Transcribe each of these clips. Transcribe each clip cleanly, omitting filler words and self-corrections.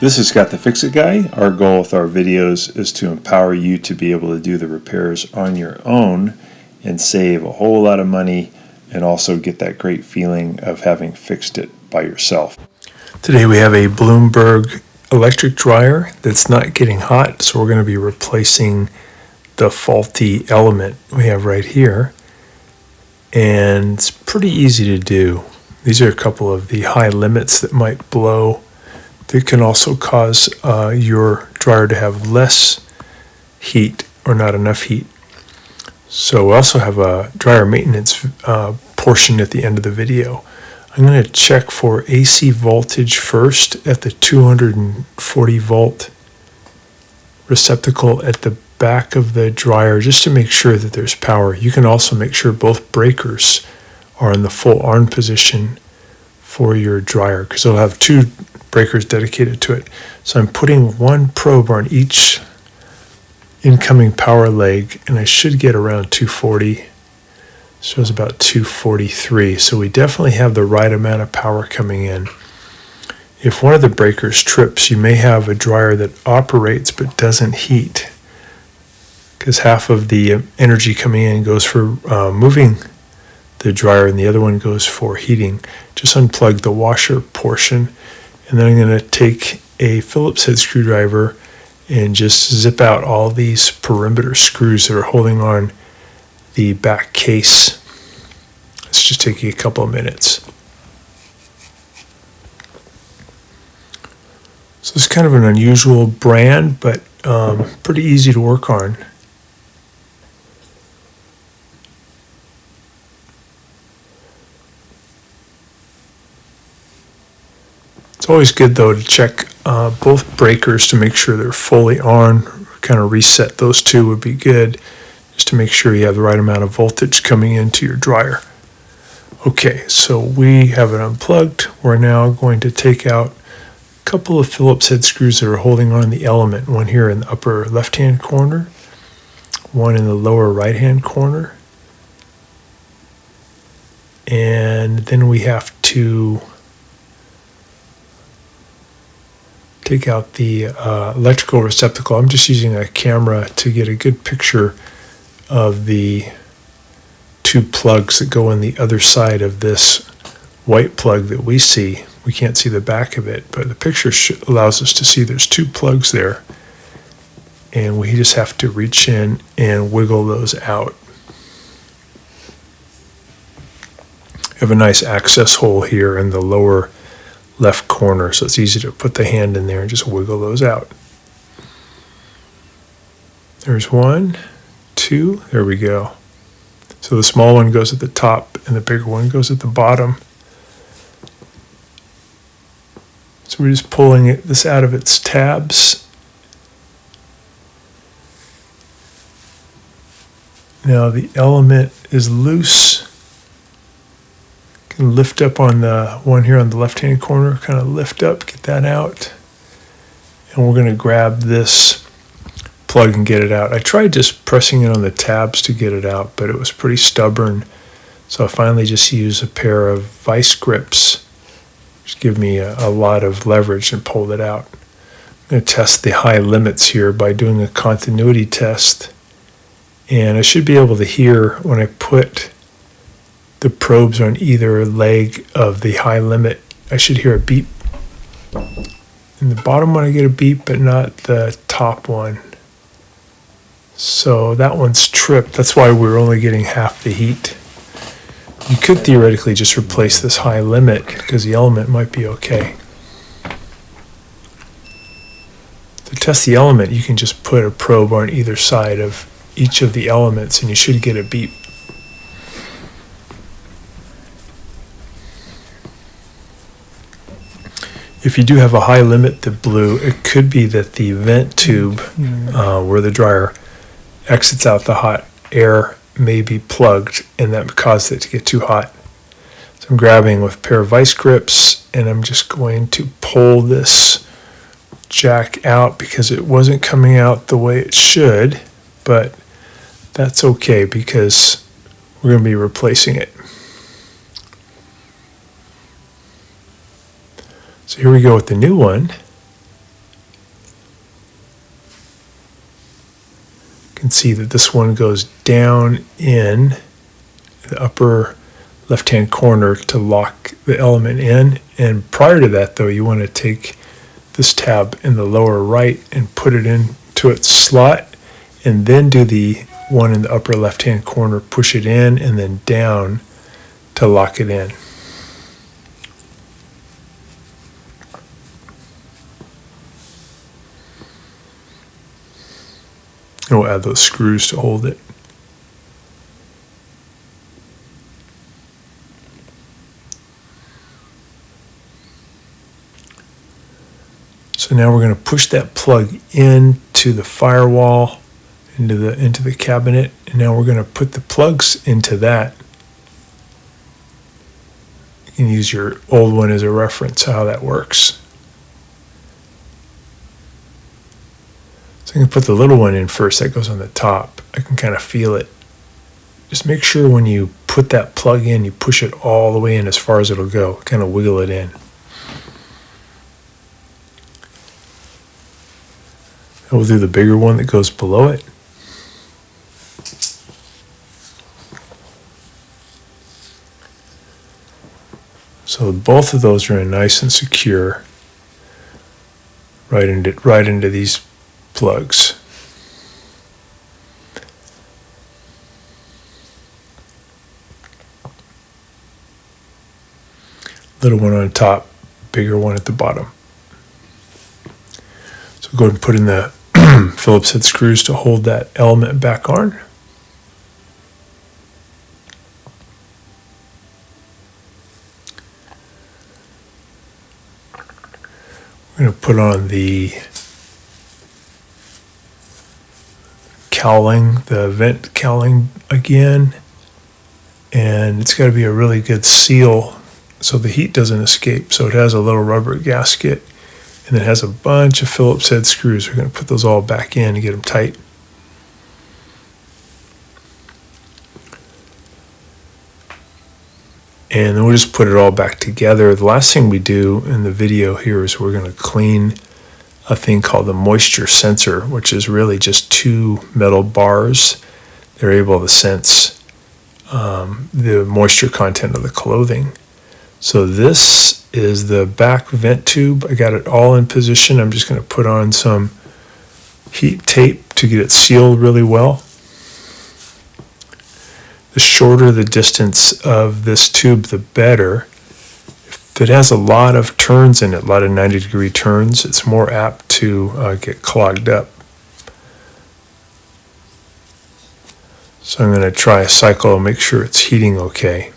This is Scott the Fix-It Guy. Our goal with our videos is to empower you to be able to do the repairs on your own and save a whole lot of money and also get that great feeling of having fixed it by yourself. Today we have a Bloomberg electric dryer that's not getting hot, so we're going to be replacing the faulty element we have right here. And it's pretty easy to do. These are a couple of the high limits that might blow. They can also cause your dryer to have less heat or not enough heat. So we also have a dryer maintenance portion at the end of the video. I'm going to check for AC voltage first at the 240 volt receptacle at the back of the dryer just to make sure that there's power. You can also make sure both breakers are in the full on position for your dryer because it'll have two breakers dedicated to it. So I'm putting one probe on each incoming power leg and I should get around 240. Shows about 243. So we definitely have the right amount of power coming in. If one of the breakers trips, you may have a dryer that operates but doesn't heat because half of the energy coming in goes for moving the dryer and the other one goes for heating. Just unplug the washer portion. And then I'm going to take a Phillips head screwdriver and just zip out all these perimeter screws that are holding on the back case. It's just taking a couple of minutes. So it's kind of an unusual brand, but pretty easy to work on. It's always good, though, to check both breakers to make sure they're fully on. Kind of reset those two would be good, just to make sure you have the right amount of voltage coming into your dryer. Okay, so we have it unplugged. We're now going to take out a couple of Phillips head screws that are holding on the element. One here in the upper left-hand corner, one in the lower right-hand corner. And then we have to take out the electrical receptacle. I'm just using a camera to get a good picture of the two plugs that go on the other side of this white plug that we see. We can't see the back of it, but the picture allows us to see there's two plugs there. And we just have to reach in and wiggle those out. We have a nice access hole here in the lower left corner, so it's easy to put the hand in there and just wiggle those out. There's one, two, there we go. So the small one goes at the top and the bigger one goes at the bottom. So we're just pulling this out of its tabs. Now the element is loose. Can lift up on the one here on the left-hand corner, kind of lift up, get that out. And we're going to grab this plug and get it out. I tried just pressing it on the tabs to get it out, but it was pretty stubborn. So I finally just used a pair of vice grips, which give me a lot of leverage, and pulled it out. I'm going to test the high limits here by doing a continuity test. And I should be able to hear when I put the probes on either leg of the high limit. I should hear a beep. In the bottom one I get a beep, but not the top one. So that one's tripped. That's why we're only getting half the heat. You could theoretically just replace this high limit because the element might be okay. To test the element, you can just put a probe on either side of each of the elements and you should get a beep. If you do have a high limit that blew, it could be that the vent tube where the dryer exits out the hot air may be plugged and that caused it to get too hot. So I'm grabbing with a pair of vice grips and I'm just going to pull this jack out because it wasn't coming out the way it should, but that's okay because we're going to be replacing it. So here we go with the new one. see that this one goes down in the upper left-hand corner to lock the element in. And prior to that, though, you want to take this tab in the lower right and put it into its slot, and then do the one in the upper left-hand corner, push it in and then down to lock it in. And we'll add those screws to hold it. So now we're going to push that plug into the firewall, into the cabinet, and now we're going to put the plugs into that. You can use your old one as a reference how that works. So I can put the little one in first, that goes on the top. I can kind of feel it. Just make sure when you put that plug in, you push it all the way in as far as it'll go. Kind of wiggle it in. And we'll do the bigger one that goes below it. So both of those are in nice and secure right into these plugs. Little one on top, bigger one at the bottom. So go ahead and put in the Phillips head screws to hold that element back on. We're going to put on the cowling, the vent cowling again, and it's got to be a really good seal so the heat doesn't escape. So it has a little rubber gasket, and it has a bunch of Phillips head screws. We're going to put those all back in and get them tight. And then we'll just put it all back together. The last thing we do in the video here is we're going to clean a thing called the moisture sensor, which is really just two metal bars. They're able to sense the moisture content of the clothing. So this is the back vent tube. I got it all in position. I'm just going to put on some heat tape to get it sealed really well. The shorter the distance of this tube, the better. If it has a lot of turns in it, a lot of 90-degree turns, it's more apt to get clogged up. So I'm going to try a cycle and make sure it's heating okay.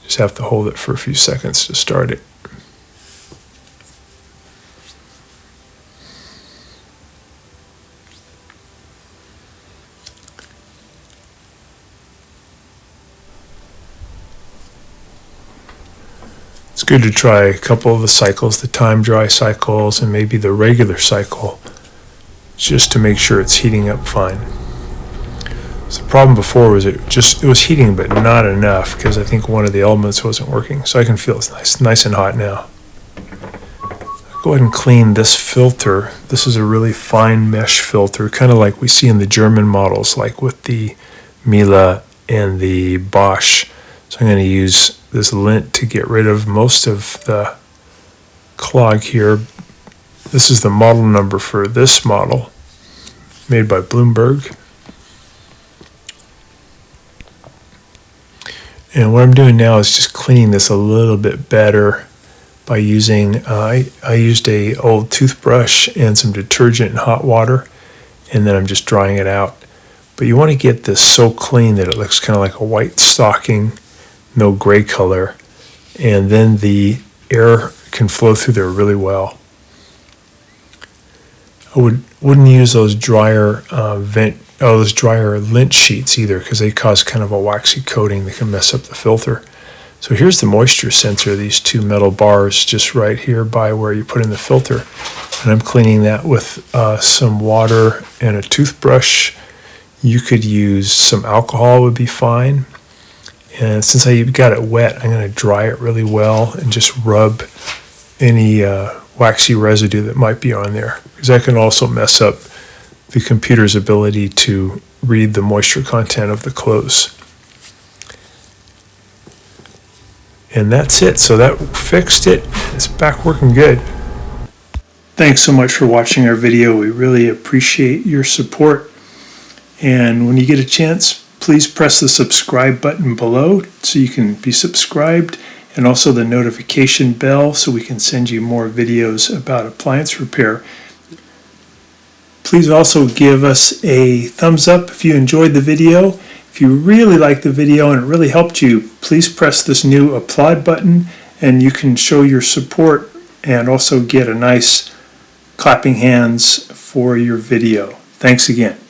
Just have to hold it for a few seconds to start it. It's good to try a couple of the cycles, the time dry cycles and maybe the regular cycle, just to make sure it's heating up fine. So the problem before was it was heating but not enough because I think one of the elements wasn't working. So I can feel it's nice and hot now. I'll go ahead and clean this filter. This is a really fine mesh filter, kind of like we see in the German models, like with the Miele and the Bosch. So I'm going to use this lint to get rid of most of the clog here. This is the model number for this model, made by Bloomberg. And what I'm doing now is just cleaning this a little bit better by using, I used a old toothbrush and some detergent and hot water, and then I'm just drying it out. But you want to get this so clean that it looks kind of like a white stocking, no gray color, and then the air can flow through there really well. I wouldn't use those dryer lint sheets either, because they cause kind of a waxy coating that can mess up the filter. So here's the moisture sensor, these two metal bars just right here by where you put in the filter. And I'm cleaning that with some water and a toothbrush. You could use some alcohol, would be fine. And since I got it wet, I'm going to dry it really well and just rub any waxy residue that might be on there, because that can also mess up the computer's ability to read the moisture content of the clothes. And that's it. So that fixed it. It's back working good. Thanks so much for watching our video. We really appreciate your support. And when you get a chance, please press the subscribe button below so you can be subscribed, and also the notification bell so we can send you more videos about appliance repair. Please also give us a thumbs up if you enjoyed the video. If you really liked the video and it really helped you, please press this new applaud button and you can show your support and also get a nice clapping hands for your video. Thanks again.